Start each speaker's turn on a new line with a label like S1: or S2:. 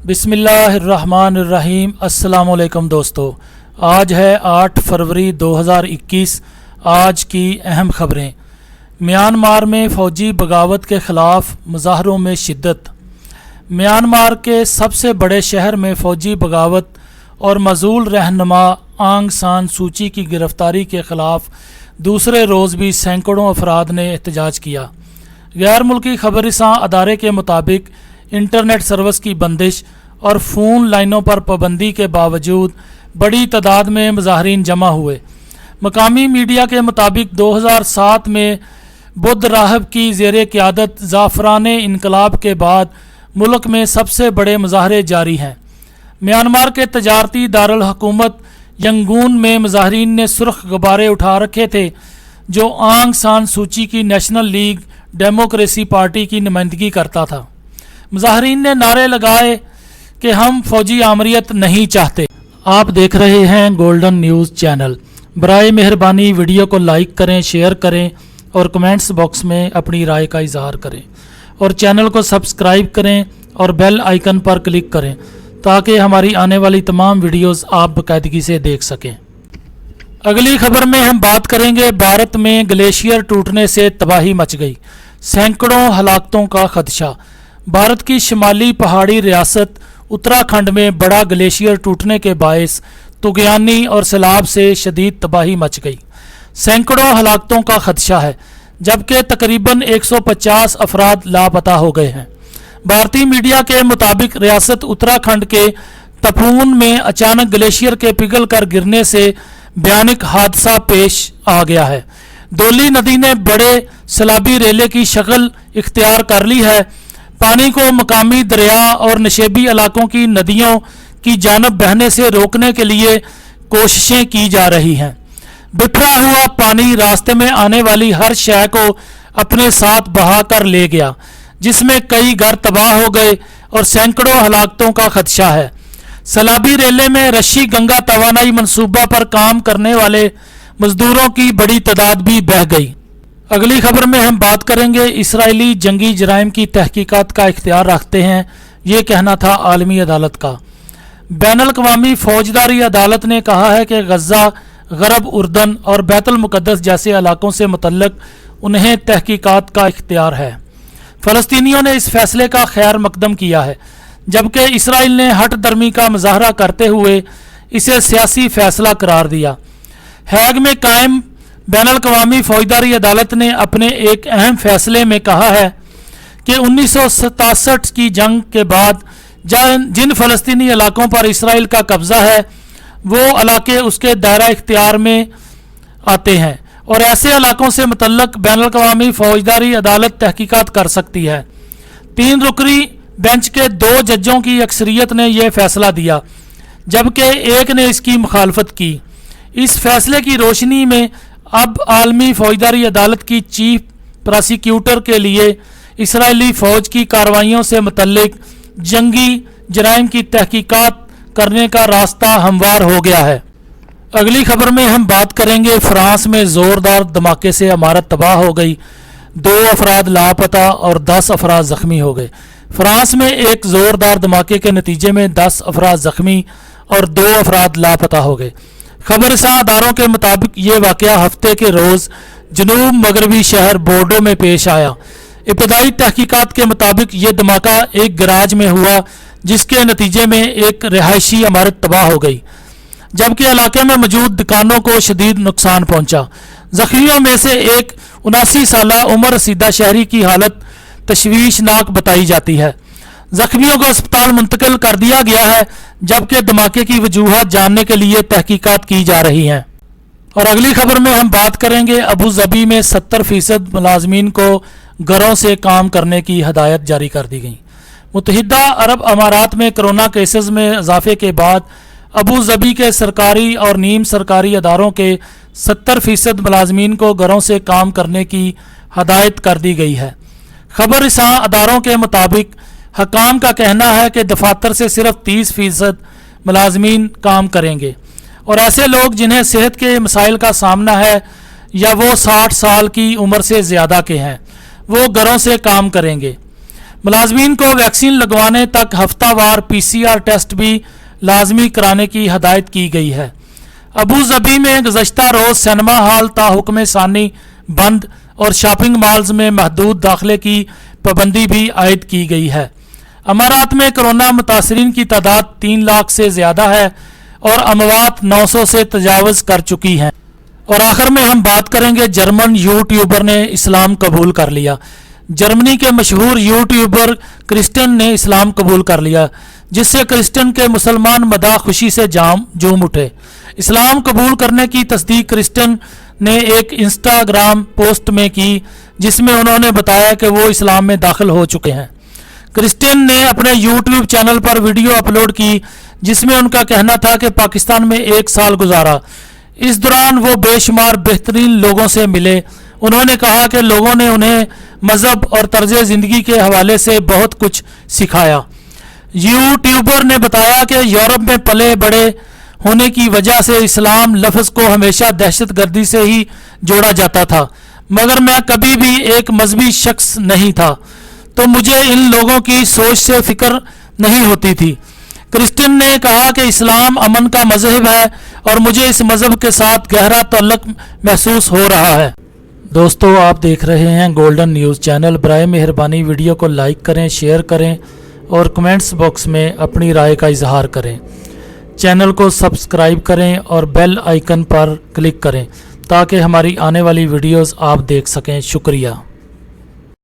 S1: بسم اللہ الرحمن الرحیم۔ السلام علیکم دوستو، آج ہے 8 فروری 2021۔ آج کی اہم خبریں۔ میانمار میں فوجی بغاوت کے خلاف مظاہروں میں شدت۔ میانمار کے سب سے بڑے شہر میں فوجی بغاوت اور معزول رہنما آنگ سان سوچی کی گرفتاری کے خلاف دوسرے روز بھی سینکڑوں افراد نے احتجاج کیا۔ غیر ملکی خبررساں ادارے کے مطابق انٹرنیٹ سروس کی بندش اور فون لائنوں پر پابندی کے باوجود بڑی تعداد میں مظاہرین جمع ہوئے۔ مقامی میڈیا کے مطابق 2007 میں بدھ راہب کی زیر قیادت زعفران انقلاب کے بعد ملک میں سب سے بڑے مظاہرے جاری ہیں۔ میانمار کے تجارتی دارالحکومت ینگون میں مظاہرین نے سرخ غبارے اٹھا رکھے تھے جو آنگ سان سوچی کی نیشنل لیگ ڈیموکریسی پارٹی کی نمائندگی کرتا تھا۔ مظاہرین نے نعرے لگائے کہ ہم فوجی آمریت نہیں چاہتے۔ آپ دیکھ رہے ہیں گولڈن نیوز چینل۔ برائے مہربانی ویڈیو کو لائک کریں، شیئر کریں اور کمنٹس باکس میں اپنی رائے کا اظہار کریں، اور چینل کو سبسکرائب کریں اور بیل آئیکن پر کلک کریں تاکہ ہماری آنے والی تمام ویڈیوز آپ باقاعدگی سے دیکھ سکیں۔ اگلی خبر میں ہم بات کریں گے بھارت میں گلیشیئر ٹوٹنے سے تباہی مچ گئی، سینکڑوں ہلاکتوں کا خدشہ۔ بھارت کی شمالی پہاڑی ریاست اتراکھنڈ میں بڑا گلیشیئر ٹوٹنے کے باعث طغیانی اور سیلاب سے شدید تباہی مچ گئی۔ سینکڑوں ہلاکتوں کا خدشہ ہے جبکہ تقریباً 150 افراد لاپتہ ہو گئے ہیں۔ بھارتی میڈیا کے مطابق ریاست اتراکھنڈ کے تپون میں اچانک گلیشیئر کے پگھل کر گرنے سے بھیانک حادثہ پیش آ گیا ہے۔ دولی ندی نے بڑے سیلابی ریلے کی شکل اختیار کر لی ہے۔ پانی کو مقامی دریا اور نشیبی علاقوں کی ندیوں کی جانب بہنے سے روکنے کے لیے کوششیں کی جا رہی ہیں۔ بکھرا ہوا پانی راستے میں آنے والی ہر شے کو اپنے ساتھ بہا کر لے گیا، جس میں کئی گھر تباہ ہو گئے اور سینکڑوں ہلاکتوں کا خدشہ ہے۔ سیلابی ریلے میں رشی گنگا توانائی منصوبہ پر کام کرنے والے مزدوروں کی بڑی تعداد بھی بہہ گئی۔ اگلی خبر میں ہم بات کریں گے اسرائیلی جنگی جرائم کی تحقیقات کا اختیار رکھتے ہیں، یہ کہنا تھا عالمی عدالت کا۔ بین الاقوامی فوجداری عدالت نے کہا ہے کہ غزہ، غرب اردن اور بیت المقدس جیسے علاقوں سے متعلق انہیں تحقیقات کا اختیار ہے۔ فلسطینیوں نے اس فیصلے کا خیر مقدم کیا ہے، جبکہ اسرائیل نے ہٹ درمی کا مظاہرہ کرتے ہوئے اسے سیاسی فیصلہ قرار دیا۔ ہیگ میں قائم بین الاقوامی فوجداری عدالت نے اپنے ایک اہم فیصلے میں کہا ہے کہ 1967 کی جنگ کے بعد جن فلسطینی علاقوں پر اسرائیل کا قبضہ ہے وہ علاقے اس کے دائرہ اختیار میں آتے ہیں، اور ایسے علاقوں سے متعلق بین الاقوامی فوجداری عدالت تحقیقات کر سکتی ہے۔ 3 رکنی بینچ کے 2 ججوں کی اکثریت نے یہ فیصلہ دیا، جبکہ ایک نے اس کی مخالفت کی۔ اس فیصلے کی روشنی میں اب عالمی فوجداری عدالت کی چیف پراسیکیوٹر کے لیے اسرائیلی فوج کی کارروائیوں سے متعلق جنگی جرائم کی تحقیقات کرنے کا راستہ ہموار ہو گیا ہے۔ اگلی خبر میں ہم بات کریں گے فرانس میں زوردار دھماکے سے عمارت تباہ ہو گئی، 2 افراد لاپتہ اور 10 افراد زخمی ہو گئے۔ فرانس میں ایک زوردار دھماکے کے نتیجے میں 10 افراد زخمی اور 2 افراد لاپتہ ہو گئے۔ خبررساں اداروں کے مطابق یہ واقعہ ہفتے کے روز جنوب مغربی شہر بورڈو میں پیش آیا۔ ابتدائی تحقیقات کے مطابق یہ دھماکہ ایک گراج میں ہوا، جس کے نتیجے میں ایک رہائشی عمارت تباہ ہو گئی، جبکہ علاقے میں موجود دکانوں کو شدید نقصان پہنچا۔ زخمیوں میں سے ایک 79 سالہ عمر رسیدہ شہری کی حالت تشویشناک بتائی جاتی ہے۔ زخمیوں کو اسپتال منتقل کر دیا گیا ہے، جبکہ دھماکے کی وجوہات جاننے کے لیے تحقیقات کی جا رہی ہیں۔ اور اگلی خبر میں ہم بات کریں گے ابوظہبی میں 70% ملازمین کو گھروں سے کام کرنے کی ہدایت جاری کر دی گئی۔ متحدہ عرب امارات میں کرونا کیسز میں اضافے کے بعد ابوظہبی کے سرکاری اور نیم سرکاری اداروں کے 70% ملازمین کو گھروں سے کام کرنے کی ہدایت کر دی گئی ہے۔ خبر رساں اداروں کے مطابق حکام کا کہنا ہے کہ دفاتر سے صرف 30% ملازمین کام کریں گے، اور ایسے لوگ جنہیں صحت کے مسائل کا سامنا ہے یا وہ 60 سال کی عمر سے زیادہ کے ہیں وہ گھروں سے کام کریں گے۔ ملازمین کو ویکسین لگوانے تک ہفتہ وار PCR ٹیسٹ بھی لازمی کرانے کی ہدایت کی گئی ہے۔ ابوظہبی میں گزشتہ روز سینما ہال تا حکم ثانی بند اور شاپنگ مالز میں محدود داخلے کی پابندی بھی عائد کی گئی ہے۔ امارات میں کرونا متاثرین کی تعداد 3 لاکھ سے زیادہ ہے اور اموات 900 سے تجاوز کر چکی ہیں۔ اور آخر میں ہم بات کریں گے جرمن یوٹیوبر نے اسلام قبول کر لیا۔ جرمنی کے مشہور یوٹیوبر کرسٹن نے اسلام قبول کر لیا، جس سے کرسٹن کے مسلمان مداح خوشی سے جھوم اٹھے۔ اسلام قبول کرنے کی تصدیق کرسٹن نے ایک انسٹاگرام پوسٹ میں کی، جس میں انہوں نے بتایا کہ وہ اسلام میں داخل ہو چکے ہیں۔ کرسٹن نے اپنے یوٹیوب چینل پر ویڈیو اپلوڈ کی جس میں ان کا کہنا تھا کہ پاکستان میں 1 سال گزارا۔ اس دوران وہ بے شمار بہترین لوگوں سے ملے۔ انہوں نے کہا کہ لوگوں نے انہیں مذہب اور طرز زندگی کے حوالے سے بہت کچھ سکھایا۔ یوٹیوبر نے بتایا کہ یورپ میں پلے بڑے ہونے کی وجہ سے اسلام لفظ کو ہمیشہ دہشت گردی سے ہی جوڑا جاتا تھا، مگر میں کبھی بھی ایک مذہبی شخص نہیں تھا، تو مجھے ان لوگوں کی سوچ سے فکر نہیں ہوتی تھی۔ کرسٹن نے کہا کہ اسلام امن کا مذہب ہے اور مجھے اس مذہب کے ساتھ گہرا تعلق محسوس ہو رہا ہے۔ دوستو، آپ دیکھ رہے ہیں گولڈن نیوز چینل۔ برائے مہربانی ویڈیو کو لائک کریں، شیئر کریں اور کمنٹس باکس میں اپنی رائے کا اظہار کریں۔ چینل کو سبسکرائب کریں اور بیل آئیکن پر کلک کریں تاکہ ہماری آنے والی ویڈیوز آپ دیکھ سکیں۔ شکریہ۔